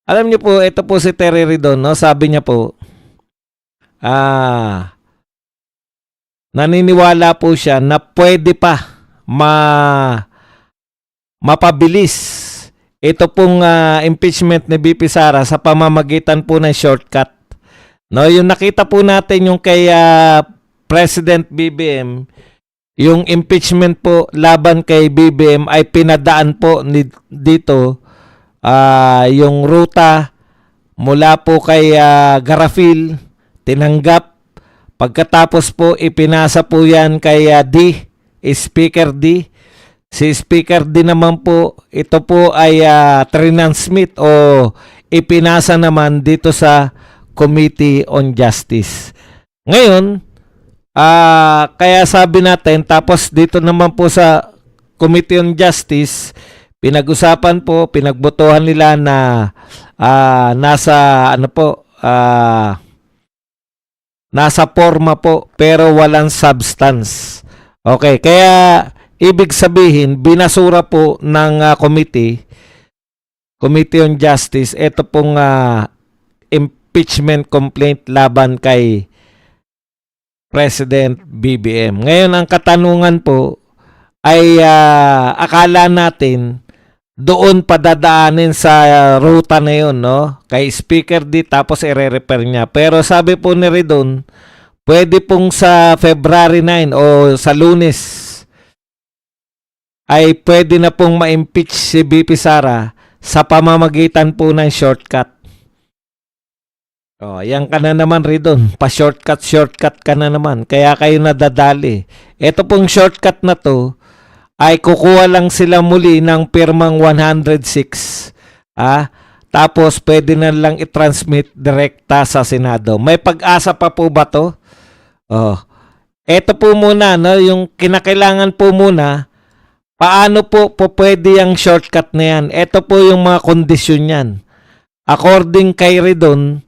Alam niyo po, ito po si Terry Ridon, no? Sabi niya po, naniniwala po siya na pwede pa mapabilis ito pong impeachment ni BP Sara sa pamamagitan po ng shortcut. No, yung nakita po natin yung kay President BBM, yung impeachment po laban kay BBM ay pinadaan po dito yung ruta mula po kay Garafil, tinanggap. Pagkatapos po ipinasa po yan kay Speaker D. Si Speaker D naman po, ito po ay transmit o ipinasa naman dito sa Committee on Justice. Ngayon, kaya sabi natin, tapos dito naman po sa Committee on Justice, pinag-usapan po, pinagbotohan nila na nasa forma po pero walang substance. Okay, kaya ibig sabihin, binasura po ng Committee on Justice, ito pong impeachment complaint laban kay President BBM. Ngayon, ang katanungan po ay akala natin doon padadaanin sa ruta na yun, no? Kay Speaker D, tapos i-repair niya. Pero sabi po ni Ridon, pwede pong sa February 9 o sa Lunes ay pwede na pong ma-impeach si BP Sara sa pamamagitan po ng shortcut. Yan ka na naman, Ridon. Pa-shortcut ka na naman. Kaya kayo nadadali. Ito pong shortcut na to ay kukuha lang sila muli ng pirmang 106. Tapos pwede na lang i-transmit direkta sa Senado. May pag-asa pa po ba to? Ito po muna, no, yung kinakailangan po muna, paano po pwede yung shortcut na yan? Ito po yung mga kondisyon yan. According kay Ridon,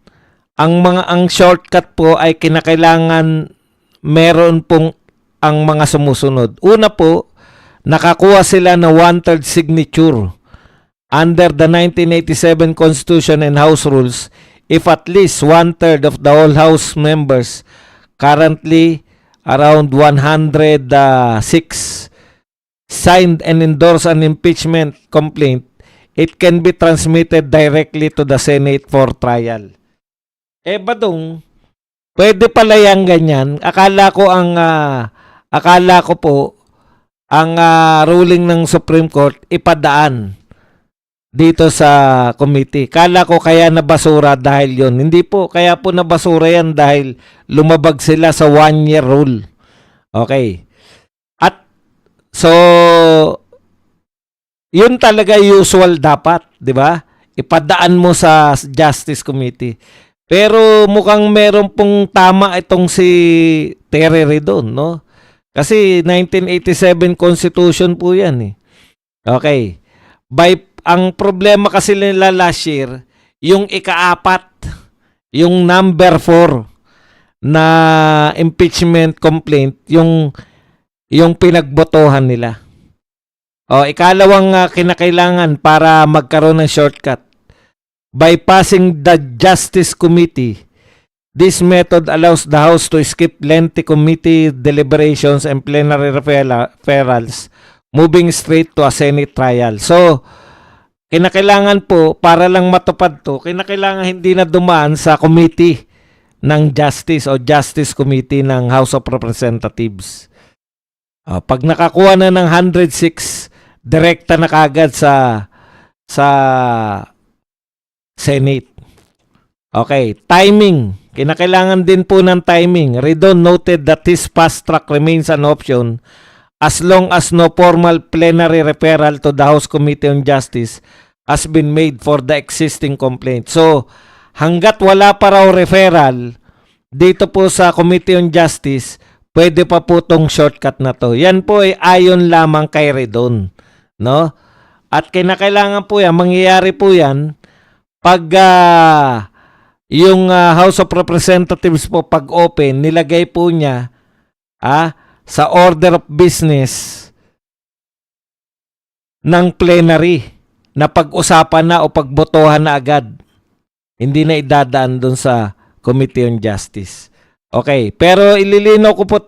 ang shortcut po ay kinakailangan meron pong ang mga sumusunod. Una po, nakakuha sila ng 1/3 signature under the 1987 Constitution and House Rules if at least 1/3 of the whole House members, currently around 106, signed and endorsed an impeachment complaint, it can be transmitted directly to the Senate for trial. Badong, pwede pala yung ganyan. Akala ko po ang ruling ng Supreme Court ipadaan dito sa committee. Kala ko kaya nabasura dahil yon. Hindi po, kaya po nabasura yan dahil lumabag sila sa 1-year rule. Okay. At so, yun talaga usual dapat, di ba? Ipadaan mo sa Justice Committee. Pero mukhang meron pong tama itong si Terry Ridon, no? Kasi 1987 Constitution po yan eh. Okay. Ang problema kasi nila last year, yung ika-4, yung number 4 na impeachment complaint, yung pinagbotohan nila. Ikalawang kinakailangan para magkaroon ng shortcut. Bypassing the Justice Committee, this method allows the House to skip lengthy committee deliberations and plenary referrals, moving straight to a Senate trial. So, kinakailangan po, para lang matupad to, kinakailangan hindi na dumaan sa committee ng Justice o Justice Committee ng House of Representatives. Pag nakakuha na ng 106, direkta na kagad sa Senate. Okay, timing. Kinakailangan din po ng timing. Ridon noted that this fast track remains an option as long as no formal plenary referral to the House Committee on Justice has been made for the existing complaint. So, hanggat wala pa raw referral dito po sa Committee on Justice, pwede pa po tong shortcut na to. Yan po ay ayon lamang kay Ridon, no? At kinakailangan po yan, mangyayari po yan pag yung House of Representatives po pag-open, nilagay po niya sa order of business ng plenary na pag-usapan na o pagbotohan na agad. Hindi na idadaan doon sa Committee on Justice. Okay, pero ililinaw ko po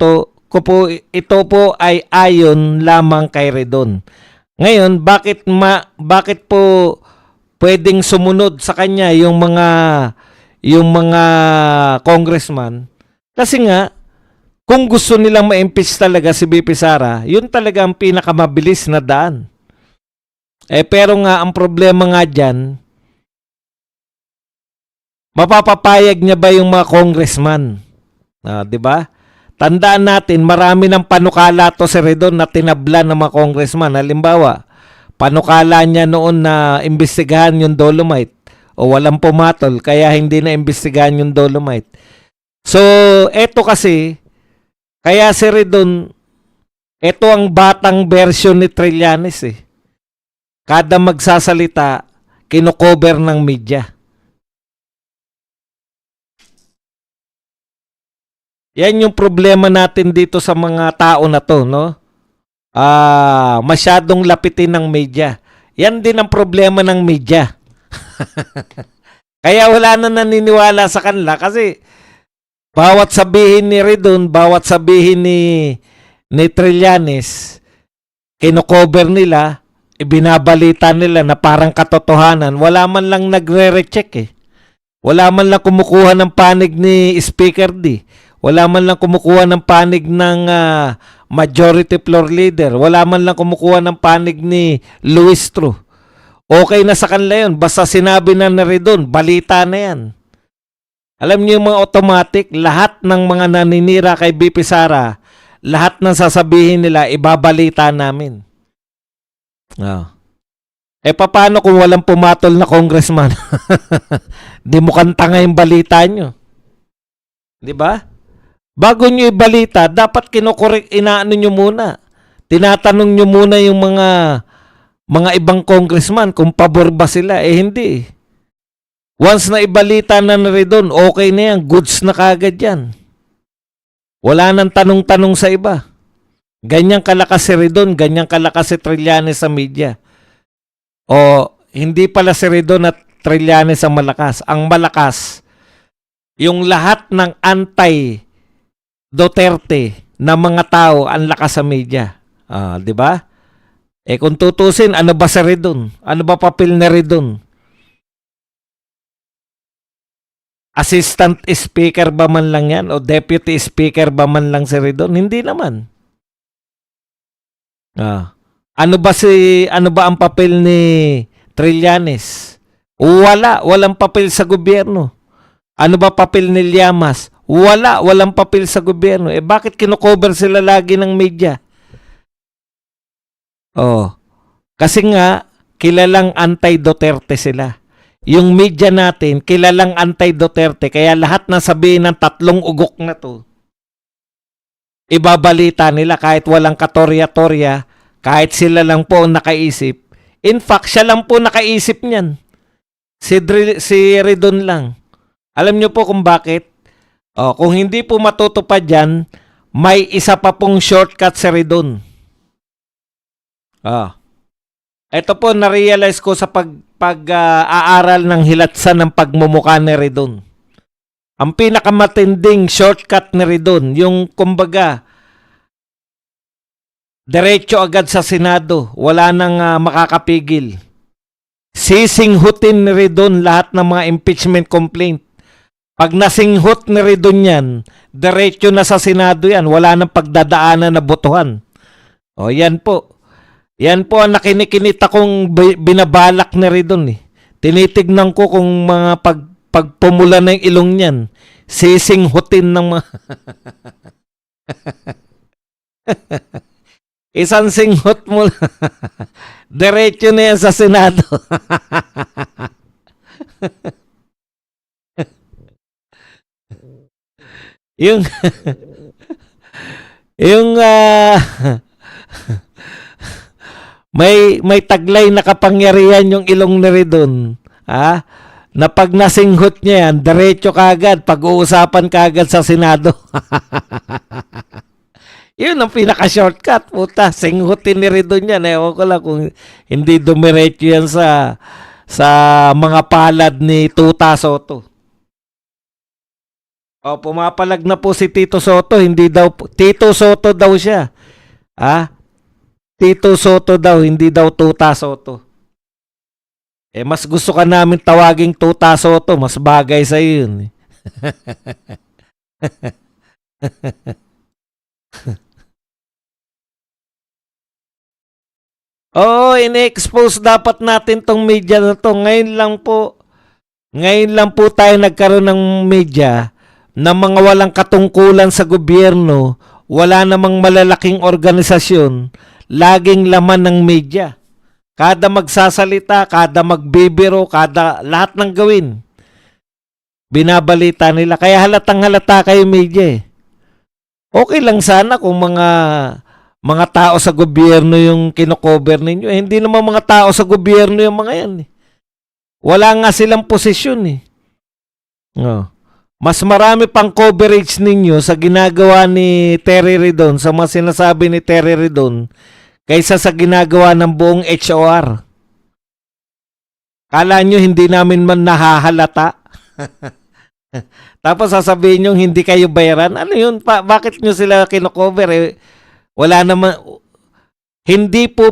ito po ay ayon lamang kay Redon. Ngayon, bakit po pwedeng sumunod sa kanya yung mga congressman? Kasi nga kung gusto nilang ma-impeach talaga si BP Sara, yun talaga ang pinakamabilis na daan. Pero nga ang problema nga diyan, mapapapayag niya ba yung mga congressman? 'Di ba? Tandaan natin, marami ng panukala to si Redon na tinablan ng mga congressman. Halimbawa, panukala niya noon na imbestigahan yung Dolomite o walang pumatol kaya hindi na imbestigahan yung Dolomite. So, eto kasi, kaya si Redon, eto ang batang version ni Trillanes eh. Kada magsasalita, kino-cover ng media. Yan yung problema natin dito sa mga tao na to, no? Masyadong lapitin ng media. Yan din ang problema ng media. Kaya wala na naniniwala sa kanila kasi bawat sabihin ni Redon, bawat sabihin ni Trillanes, kino-cover nila, ibinabalita nila na parang katotohanan. Wala man lang nagre-recheck eh. Wala man lang kumukuha ng panig ni Speaker D. Wala man lang kumukuha ng panig ng majority floor leader. Wala man lang kumukuha ng panig ni Luis Tru. Okay na sa kanila yun. Basta sinabi na Redon, balita na yan. Alam niyo yung mga automatic, lahat ng mga naninira kay BP Sara, lahat ng sasabihin nila, ibabalita namin. Paano kung walang pumatol na congressman? Di mo kanta nga yung balita nyo. Di ba? Bago nyo ibalita, dapat kinokorek, inaano nyo muna. Tinatanong nyo muna yung mga ibang congressman kung pabor ba sila. Hindi. Once na ibalita na Redon, okay na yan. Goods na kagad yan. Wala nang tanong-tanong sa iba. Ganyang kalakas si Redon, ganyang kalakas si Trillanes sa media. O hindi pala si Redon at Trillanes ang malakas. Ang malakas, yung lahat ng anti-Duterte na mga tao ang lakas sa media. Di ba? Kung tutusin, ano ba si Redon? Ano ba papel ni Redon? Assistant Speaker ba man lang yan? O Deputy Speaker ba man lang si Redon? Hindi naman. Ano ba ang papel ni Trillanes? Walang papel sa gobyerno. Ano ba papel ni Llamas? Walang papel sa gobyerno. Bakit kino-cover sila lagi ng media? Kasi nga kilalang anti-Duterte sila. Yung media natin, kilalang anti-Duterte, kaya lahat na sabihin ng tatlong ugok na to, ibabalita nila kahit walang katorya-torya, kahit sila lang po ang nakaisip. In fact, siya lang po nakaisip niyan. Si Redon lang. Alam niyo po kung bakit? Kung hindi po matutupad yan, may isa pa pong shortcut si Redon. Ito po na-realize ko sa pag-aaral ng hilatsan ng pagmumukha ni Redon. Ang pinakamatinding shortcut ni Redon, yung kumbaga, diretso agad sa Senado, wala nang makakapigil. Sisinghutin ni Redon lahat ng mga impeachment complaint. Pag nasinghut ni Redon yan, diretso na sa Senado yan, wala nang pagdadaanan na botohan. Yan po. Yan po ang nakinikinita kong binabalak ni Redon eh. Tinitignan ko kung mga pagpumula na yung ilong niyan, sisinghutin ng mga... Isang singhot mo diretso na yan sa Senado. yung may taglay na kapangyarihan yung ilong ni Redon. Na pag nasinghot niya yan, diretso kagad, pag-uusapan kagad sa Senado. Yun ang pinaka-shortcut. Puta, singhutin ni Redon yan. Ewan ko lang kung hindi dumiretso yan sa mga palad ni Tuta Soto. O, pumapalag na po si Tito Soto, hindi daw, Tito Soto daw siya. Ah, Tito Soto daw, hindi daw Tuta Soto. Mas gusto ka namin tawaging Tuta Soto, mas bagay sa yun. Oo, in-expose dapat natin tong media na to. Ngayon lang po tayo nagkaroon ng media na mga walang katungkulan sa gobyerno, wala namang malalaking organisasyon, laging laman ng media. Kada magsasalita, kada magbibiro, kada lahat ng gawin, binabalita nila. Kaya halatang halata kayo media eh. Okay lang sana kung mga tao sa gobyerno yung kino-cover ninyo. Hindi naman mga tao sa gobyerno yung mga yan eh. Wala nga silang posisyon eh. Oh. Mas marami pang coverage ninyo sa ginagawa ni Terry Ridon, sa mga sinasabi ni Terry Ridon, kaysa sa ginagawa ng buong HOR. Kala nyo hindi namin man nahahalata? Tapos sasabihin nyo hindi kayo bayaran? Ano yun? Bakit nyo sila kino-cover eh? Wala naman, hindi po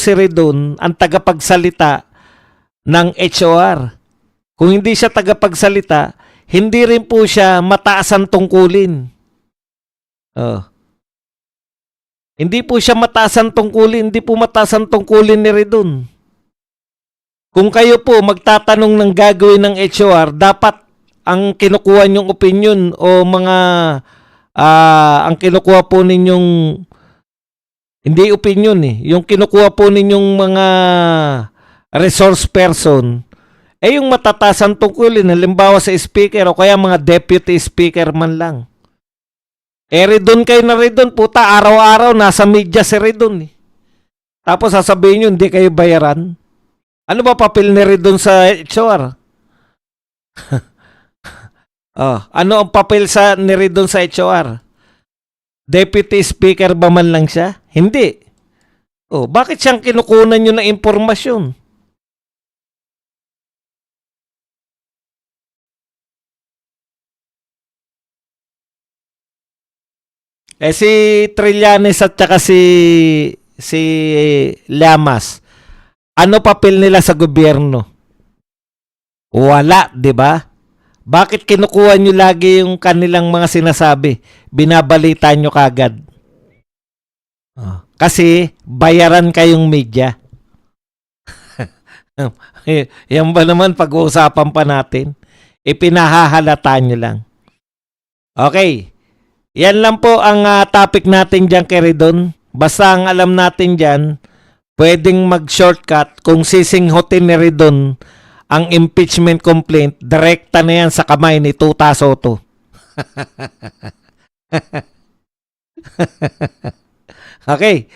si Ridon ang tagapagsalita ng HOR. Kung hindi siya tagapagsalita, hindi rin po siya mataas ang tungkulin. Hindi po siya mataas ang tungkulin, hindi po mataas ang tungkulin ni Ridon. Kung kayo po magtatanong ng gagawin ng HOR, dapat ang kinukuha niyong opinion o mga ang kinukuha po ninyong hindi opinion eh, yung kinukuha po ninyong mga resource person yung matataas ang tungkulin, halimbawa sa speaker o kaya mga deputy speaker man lang. Ridon kayo na Ridon, puta, araw-araw nasa media si Ridon eh. Tapos sasabihin nyo, hindi kayo bayaran. Ano ba papel ni Ridon sa HOR? Ano ang papel ni Ridon sa HOR? Deputy speaker ba man lang siya? Hindi. Bakit siyang kinukunan nyo ng impormasyon? Si Trillanes at saka si Llamas, ano papel nila sa gobyerno? Wala, 'di ba? Bakit kinukuha nyo lagi yung kanilang mga sinasabi? Binabalita nyo kagad. Kasi bayaran kayong media. Yan ba naman pag-uusapan pa natin? Ipinahahalata nyo lang. Okay. Yan lang po ang topic natin dyan kay Ridon. Basta ang alam natin dyan, pwedeng mag-shortcut kung sisinghotin ni Ridon ang impeachment complaint, direkta na yan sa kamay ni Tuta Soto. Okay.